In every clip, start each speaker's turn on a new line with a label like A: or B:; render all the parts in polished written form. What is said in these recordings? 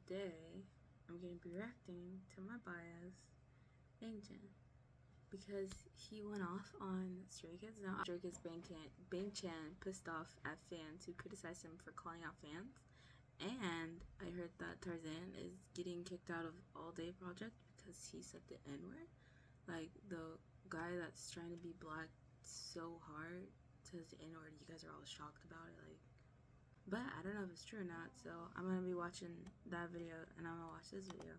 A: today I'm going to be reacting to my bias, Bangchan, because he went off on Stray Kids. Now, Stray Kids Bangchan pissed off at fans who criticized him for calling out fans, and I heard that Tarzan is getting kicked out of ALLDAY project because he said the N-word. Like, the guy that's trying to be black so hard says the N-word. You guys are all shocked about it, like. But I don't know if it's true or not, so I'm going to be watching that video, and I'm going to watch this video.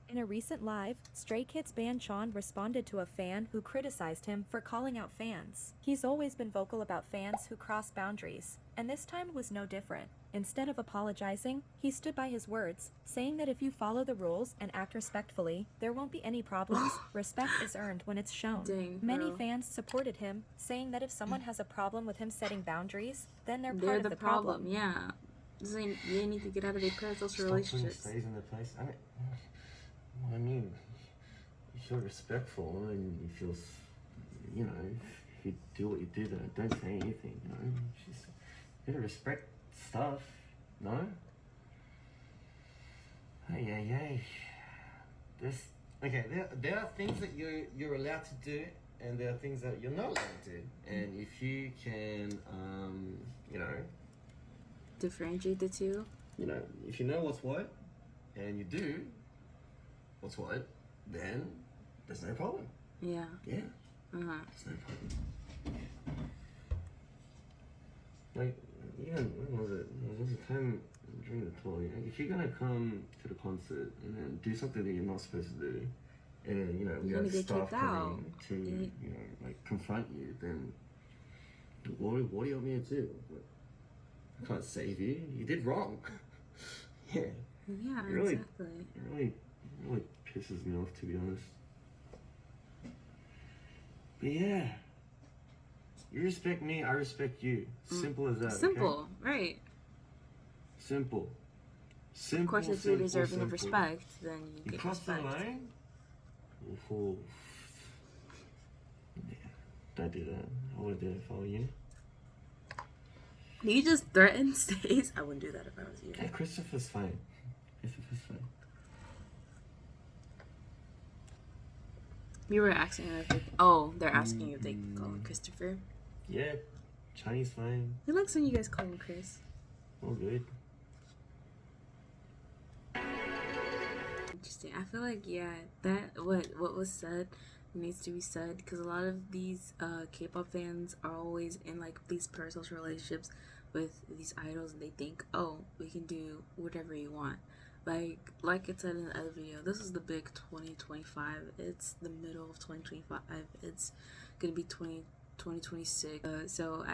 B: In a recent live, Stray Kids Bangchan responded to a fan who criticized him for calling out fans. He's always been vocal about fans who cross boundaries, and this time was no different. Instead of apologizing, he stood by his words, saying that if you follow the rules and act respectfully, there won't be any problems. Respect is earned when it's shown.
A: Dang,
B: Many fans supported him, saying that if someone has a problem with him setting boundaries, then they're part of the problem.
A: Yeah. They need to get out of their parasocial relationships.
C: Stays in the place. I mean, you feel respectful and you feel, you know, if you do what you do, then don't say anything, you know. Just you gotta respect stuff, no? Hey. There are things that you're allowed to do, and there are things that you're not allowed to do. And if you can, you know,
A: differentiate the two.
C: You know, if you know what's what, and you do what's what, then there's no problem.
A: Yeah.
C: Yeah.
A: Uh-huh.
C: There's no problem. Like, even, when was it? There was a time during the tour, you know, if you're gonna come to the concert and then do something that you're not supposed to do, and then, you know, we have staff coming to, you know, like, confront you, then what do you want me to do? I can't save you. You did wrong. Yeah.
A: Yeah,
C: exactly.
A: exactly.
C: It really pisses me off, to be honest. But yeah, you respect me, I respect you. Simple as that.
A: Simple,
C: okay?
A: Right?
C: Simple.
A: Of course, if you're deserving of respect, then you get
C: cross
A: respect.
C: the line? Oh, yeah, don't do that. I wouldn't do it if I were you.
A: You just threatened stays. I wouldn't do that if I was you.
C: Yeah, Christopher's fine. Christopher's fine.
A: We were asking if they, they're asking if they can call him Christopher.
C: Yeah, Chinese fine.
A: He likes when you guys call him Chris.
C: All good.
A: Interesting. I feel like, yeah, that what was said needs to be said, because a lot of these K-pop fans are always in like these parasocial relationships with these idols, and they think, oh, we can do whatever you want. Like it said in the other video, this is the big 2025. It's the middle of 2025. It's gonna be 2026. So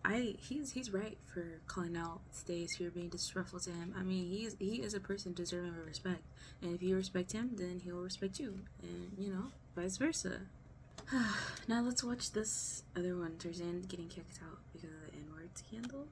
A: he's right for calling out stays who are being disrespectful to him. I mean, he is a person deserving of respect, and if you respect him, then he'll respect you, and you know, vice versa. Now let's watch this other one. Tarzan getting kicked out because of the N-word scandal.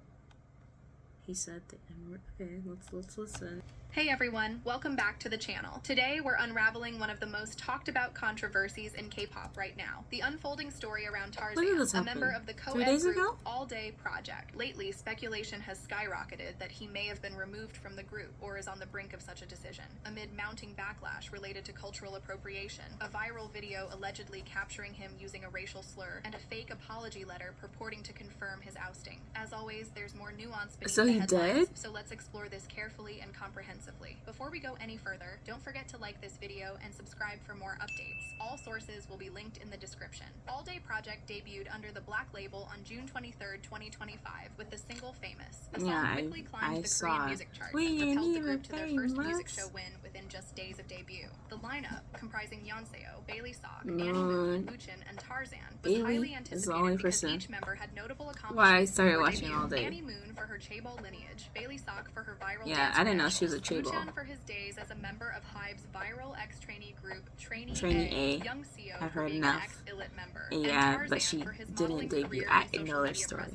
A: He said the N-word. Okay, let's listen.
D: Hey everyone, welcome back to the channel. Today we're unraveling one of the most talked about controversies in K-pop right now. The unfolding story around Tarzan, a member of the co-ed group ALLDAY project. Lately, speculation has skyrocketed that he may have been removed from the group or is on the brink of such a decision, amid mounting backlash related to cultural appropriation, a viral video allegedly capturing him using a racial slur, and a fake apology letter purporting to confirm his ousting. As always, there's more nuance beneath the headlines, so let's explore this carefully and comprehensively. Before we go any further, don't forget to like this video and subscribe for more updates. All sources will be linked in the description. ALLDAY project debuted under the Black label on June 23rd, 2025 with the single Famous. The song quickly climbed the Korean music charts and propelled the group to their first music show win within just days of debut. The lineup, comprising Yeonseo, Bailey Sok, Annie Moon, Bangchan, and Tarzan, was highly anticipated because each member had notable accomplishments.
A: Why I started watching ALLDAY.
D: Annie Moon for her Chaebol lineage, Bailey Sok for her viral
A: I didn't know she was a Chaebol.
D: Bangchan for his days as a member of HYBE's viral ex-trainee group Trainee A. Young Seo
A: I've
D: for
A: heard
D: being
A: enough.
D: an ex-Illit member.
A: Yeah, but she didn't debut. I know their story.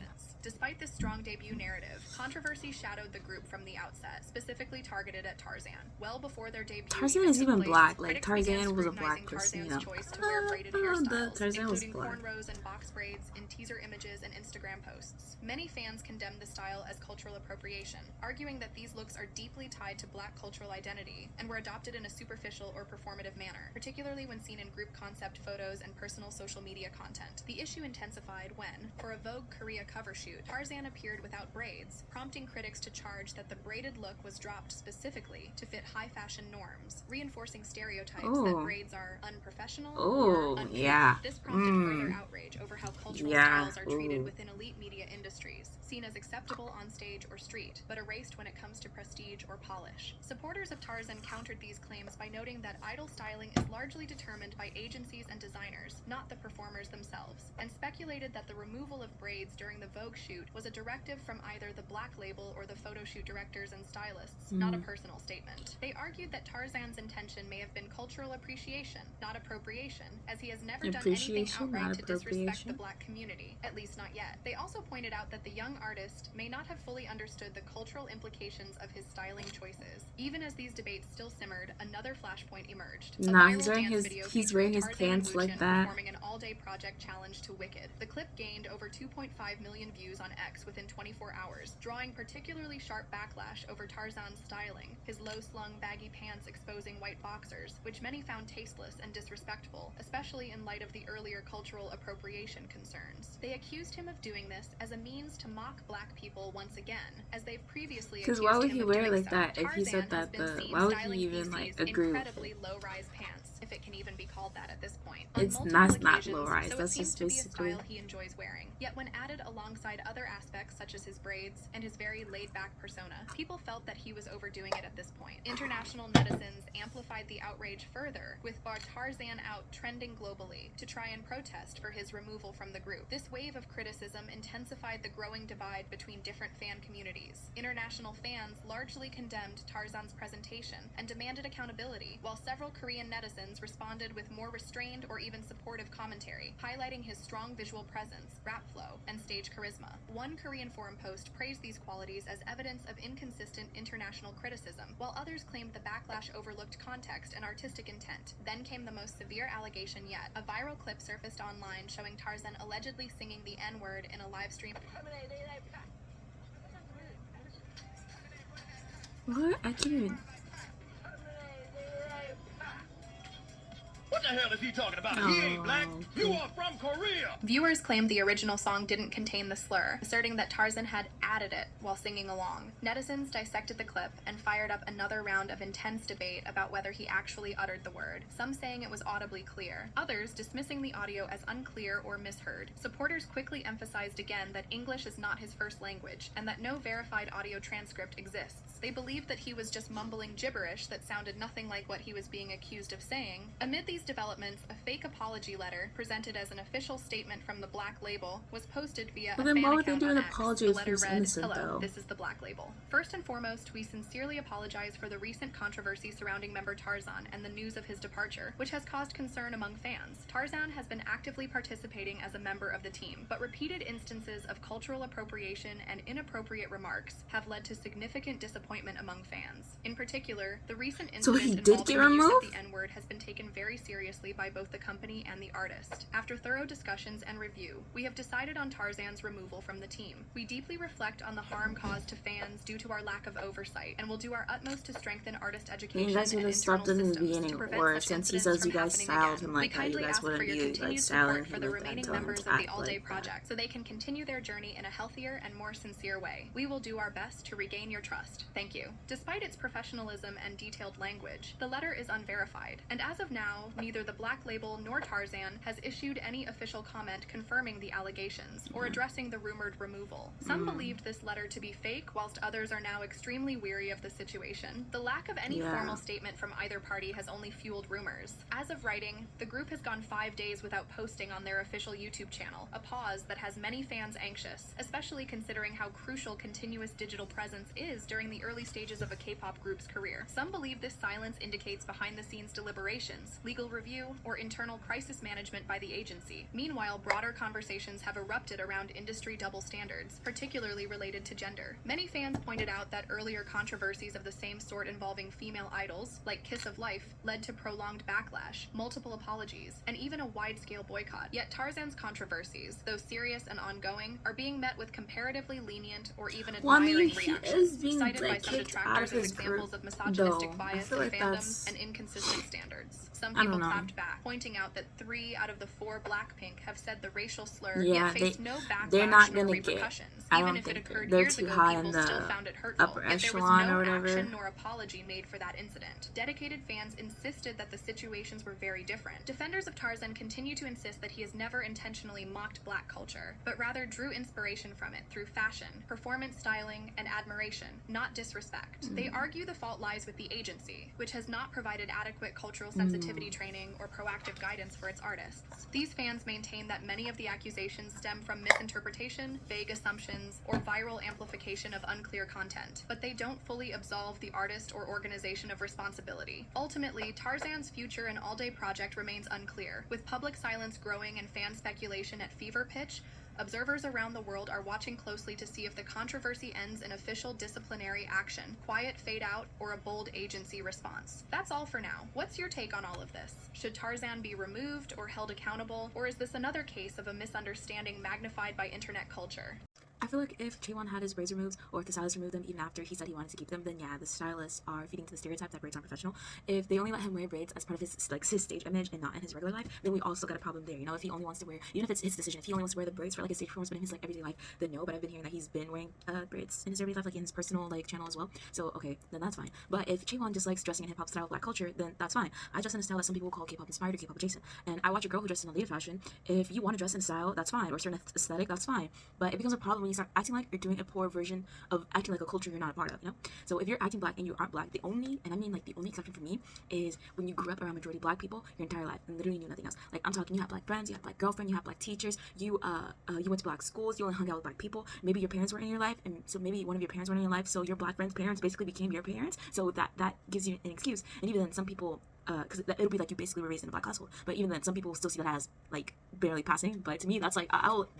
D: Despite this strong debut narrative, controversy shadowed the group from the outset, specifically targeted at Tarzan. Well before their debut,
A: Tarzan is even black. Like, Tarzan was a black person, you know.
D: Choice to wear braided hairstyles,
A: Tarzan was
D: including
A: black.
D: cornrows and box braids in teaser images and Instagram posts. Many fans condemned the style as cultural appropriation, arguing that these looks are deeply tied to black cultural identity and were adopted in a superficial or performative manner, particularly when seen in group concept photos and personal social media content. The issue intensified when, for a Vogue Korea cover shoot, Tarzan appeared without braids, prompting critics to charge that the braided look was dropped specifically to fit high fashion norms, reinforcing stereotypes that braids are unprofessional or uncouth.
A: Yeah.
D: This prompted further outrage over how cultural styles are treated within elite media industries, seen as acceptable on stage or street, but erased when it comes to prestige or polish. Supporters of Tarzan countered these claims by noting that idol styling is largely determined by agencies and designers, not the performers themselves, and speculated that the removal of braids during the Vogue shoot was a directive from either the Black Label or the photo shoot directors and stylists, not a personal statement. They argued that Tarzan's intention may have been cultural appreciation, not appropriation, as he has never done anything outright to disrespect the black community, at least not yet. They also pointed out that the young artist may not have fully understood the cultural implications of his styling choices. Even as these debates still simmered, another flashpoint emerged.
A: Nah, he's wearing his pants like that.
D: Performing an all-day project challenge to Wicked. The clip gained over 2.5 million views on X within 24 hours, drawing particularly sharp backlash over Tarzan's styling, his low-slung baggy pants exposing white boxers, which many found tasteless and disrespectful, especially in light of the earlier cultural appropriation concerns. They accused him of doing this as a means to mock black people once again, as they've previously accused him of doing so.
A: Because why would he wear like that if he said that why would he even like agree with
D: incredibly low-rise pants, if it can even be called that at this point.
A: It's not low-rise,
D: so
A: that's just basically
D: a style he enjoys wearing. Yet when added alongside other aspects such as his braids and his very laid-back persona, people felt that he was overdoing it at this point. International netizens amplified the outrage further, with Bar Tarzan Out trending globally to try and protest for his removal from the group. This wave of criticism intensified the growing divide between different fan communities. International fans largely condemned Tarzan's presentation and demanded accountability, while several Korean netizens responded with more restrained or even supportive commentary, highlighting his strong visual presence, rap flow, and stage charisma. One Korean forum post praised these qualities as evidence of inconsistent international criticism, while others claimed the backlash overlooked context and artistic intent. Then came the most severe allegation yet. A viral clip surfaced online showing Tarzan allegedly singing the N-word in a live stream.
A: What? I can't even.
E: What the hell is he talking about? He ain't black. You are from Korea.
D: Viewers claimed the original song didn't contain the slur, asserting that Tarzan had added it while singing along. Netizens dissected the clip and fired up another round of intense debate about whether he actually uttered the word, some saying it was audibly clear, others dismissing the audio as unclear or misheard. Supporters quickly emphasized again that English is not his first language and that no verified audio transcript exists. They believed that he was just mumbling gibberish that sounded nothing like what he was being accused of saying. Amid these developments, a fake apology letter, presented as an official statement from the Black Label, was posted via a fan account on X.
A: Why would they do an apology if
D: The
A: he was
D: letter read,
A: innocent,
D: "Hello,
A: though?
D: this is the Black Label. First and foremost, we sincerely apologize for the recent controversy surrounding member Tarzan and the news of his departure, which has caused concern among fans. Tarzan has been actively participating as a member of the team, but repeated instances of cultural appropriation and inappropriate remarks have led to significant disappointment among fans. In particular, the recent incident
A: he did
D: involving
A: get
D: the use
A: removed?
D: of the N-word has been taken very seriously by both the company and the artist. After thorough discussions and review, we have decided on Tarzan's removal from the team. We deeply reflect on the harm caused to fans due to our lack of oversight, and will do our utmost to strengthen artist education
A: You guys would
D: and
A: have stopped
D: internal
A: in the
D: systems
A: beginning,
D: to prevent
A: or
D: such
A: since he
D: incidents
A: says you
D: from
A: guys
D: happening
A: styled
D: again.
A: him like
D: We
A: that, you
D: kindly
A: guys
D: ask for
A: wouldn't
D: your
A: be like
D: continued
A: styling
D: support for
A: him
D: the
A: like that
D: remaining
A: and telling him
D: members
A: to
D: of the
A: act
D: All-Day
A: like that.
D: Project so they can continue their journey in a healthier and more sincere way. We will do our best to regain your trust. Thank you. Despite its professionalism and detailed language, the letter is unverified, and as of now, neither the Black Label nor Tarzan has issued any official comment confirming the allegations or addressing the rumored removal. Some believed this letter to be fake, whilst others are now extremely weary of the situation. The lack of any formal statement from either party has only fueled rumors. As of writing, the group has gone 5 days without posting on their official YouTube channel, a pause that has many fans anxious, especially considering how crucial continuous digital presence is during the early stages of a K-pop group's career. Some believe this silence indicates behind-the-scenes deliberations, legal review, or internal crisis management by the agency. Meanwhile, broader conversations have erupted around industry double standards, particularly related to gender. Many fans pointed out that earlier controversies of the same sort involving female idols, like Kiss of Life, led to prolonged backlash, multiple apologies, and even a wide-scale boycott. Yet Tarzan's controversies, though serious and ongoing, are being met with comparatively lenient or even admiring reactions, cited by some detractors as examples of misogynistic bias in fandoms and inconsistent standards. Some people clapped back, pointing out that 3 out of the 4 Blackpink have said the racial slur yet faced no backlash nor repercussions. Even if it occurred years ago, people still found it hurtful, yet there was no action nor apology made for that incident. Dedicated fans insisted that the situations were very different. Defenders of Tarzan continue to insist that he has never intentionally mocked black culture, but rather drew inspiration from it through fashion, performance styling, and admiration, not disrespect. They argue the fault lies with the agency, which has not provided adequate cultural sensitivity training or proactive guidance for its artists. These fans maintain that many of the accusations stem from misinterpretation, vague assumptions, or viral amplification of unclear content, but they don't fully absolve the artist or organization of responsibility. Ultimately, Tarzan's future and All Day project remains unclear. With public silence growing and fan speculation at fever pitch, observers around the world are watching closely to see if the controversy ends in official disciplinary action, quiet fade out, or a bold agency response. That's all for now. What's your take on all of this? Should Tarzan be removed or held accountable, or is this another case of a misunderstanding magnified by internet culture?
A: I feel like if Chaewon had his braids removed, or if the stylist removed them even after he said he wanted to keep them, then yeah, the stylists are feeding to the stereotype that braids aren't professional. If they only let him wear braids as part of his his stage image and not in his regular life, then we also got a problem there. You know, if he only wants to wear, even if it's his decision, if he only wants to wear the braids for like his stage performance, but in his like everyday life, then no. But I've been hearing that he's been wearing braids in his everyday life, like in his personal like channel as well. So okay, then that's fine. But if Chaewon just likes dressing in hip hop style black culture, then that's fine. I dress in a style that some people call K-pop inspired or K-pop adjacent, and I watch a girl who dresses in a Aaliyah fashion. If you want to dress in style, that's fine, or a certain aesthetic, that's fine. But it becomes a problem when you start acting like you're doing a poor version of acting like a culture you're not a part of, you know? So if you're acting black and you aren't black, the only exception for me is when you grew up around majority black people your entire life and literally knew nothing else. Like I'm talking, you have black friends, you have black girlfriend, you have black teachers, you went to black schools, you only hung out with black people. Maybe your parents were in your life, and so maybe one of your parents were in your life, so your black friends' parents basically became your parents. So that gives you an excuse. And even then, some people, because it'll be like you basically were raised in a black household, but even then some people still see that as like barely passing. But to me, that's like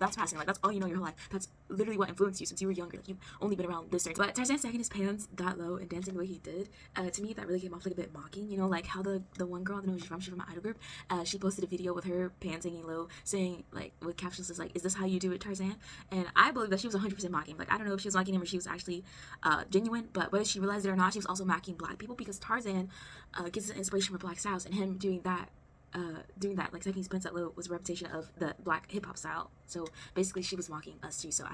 A: that's passing. Like that's all you know your whole life. That's literally what influenced you since you were younger. Like you've only been around this certain. But Tarzan stacking his pants that low and dancing the way he did, to me that really came off like a bit mocking. You know, like how the one girl, I don't know where she's from my idol group, she posted a video with her pants hanging low, saying like with captions is like, "Is this how you do it, Tarzan?" And I believe that she was 100% mocking. Like I don't know if she was mocking him or she was actually genuine, but whether she realized it or not, she was also mocking black people because Tarzan gets his inspiration from black styles, and him doing that like stacking his pants that low was a reputation of the black hip-hop style. So basically she was mocking us too. So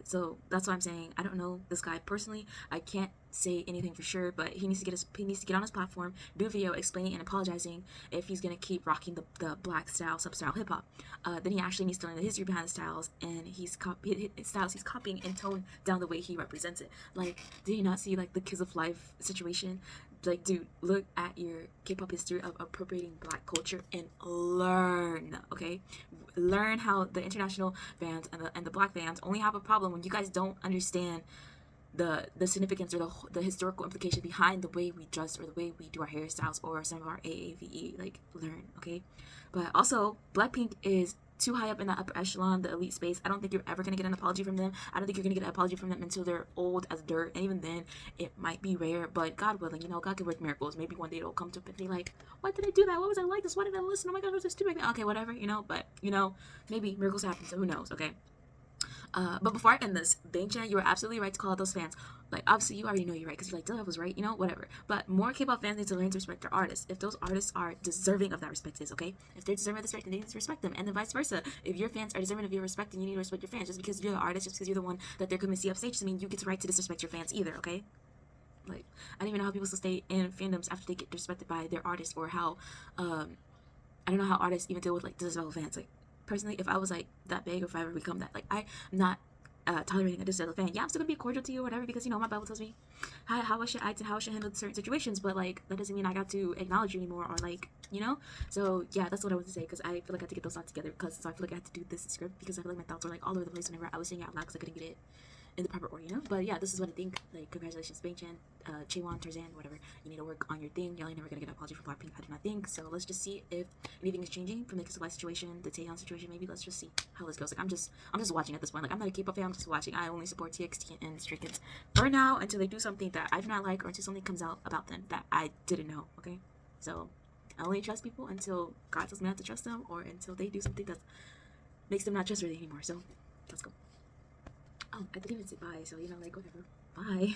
A: so that's what I'm saying. I don't know this guy personally. I can't say anything for sure, but he needs to get on his platform, do a video explaining and apologizing if he's gonna keep rocking the black style, sub-style hip-hop. Then he actually needs to learn the history behind the styles, and his styles he's copying and tone down the way he represents it. Like, did you not see like the Kiss of Life situation? Like, dude, look at your K-pop history of appropriating black culture and learn, okay? Learn how the international fans and the black fans only have a problem when you guys don't understand the significance or the historical implication behind the way we dress or the way we do our hairstyles or some of our AAVE. Like, learn, okay? But also, Blackpink is too high up in that upper echelon, the elite space. I don't think you're ever going to get an apology from them. I don't think you're going to get an apology from them until they're old as dirt. And even then, it might be rare. But God willing, you know, God can work miracles. Maybe one day it'll come to epiphany like, why did I do that? What was I like this? Why did I listen? Oh my gosh, was so stupid? Okay, whatever, you know. But, you know, maybe miracles happen. So who knows, okay? But before I end this, Bangchan, you were absolutely right to call out those fans. Like, obviously, you already know you're right because you're like, duh, I was right, you know, whatever. But more K-pop fans need to learn to respect their artists. If those artists are deserving of that respect, okay? If they're deserving of respect, then they need to respect them. And then vice versa. If your fans are deserving of your respect, then you need to respect your fans. Just because you're the artist, just because you're the one that they're coming to see upstage, doesn't mean you get the right to disrespect your fans either, okay? Like, I don't even know how people still stay in fandoms after they get disrespected by their artists, or how, I don't know how artists even deal with, like, disrespectful fans. Like, personally, if I was, like, that big, or if I ever become that, like, I'm not tolerating a disrespectful fan. Yeah, I'm still gonna be cordial to you or whatever, because, you know, my Bible tells me how I should act and how I should handle certain situations, but, like, that doesn't mean I got to acknowledge you anymore, or, like, you know? So, yeah, that's what I want to say, because I feel like I had to get those thoughts together, because so I feel like I had to do this script, because I feel like my thoughts were, like, all over the place whenever I was saying it out loud, because I couldn't get it in the proper order, you know. But yeah, this is what I think. Like, congratulations, Bangchan, Chaewon, Tarzan, whatever. You need to work on your thing. Y'all ain't never gonna get an apology for Blackpink. I do not think so. Let's just see if anything is changing from the Kiss Life situation, the Taeyeon situation. Maybe let's just see how this goes. Like, I'm just watching at this point. Like, I'm not a K-pop fan. I'm just watching. I only support TXT and Stray Kids for now until they do something that I do not like, or until something comes out about them that I didn't know. Okay, so I only trust people until God tells me not to trust them, or until they do something that makes them not trustworthy anymore. So let's go. Oh, I didn't even say bye, so you know, like, whatever. Bye.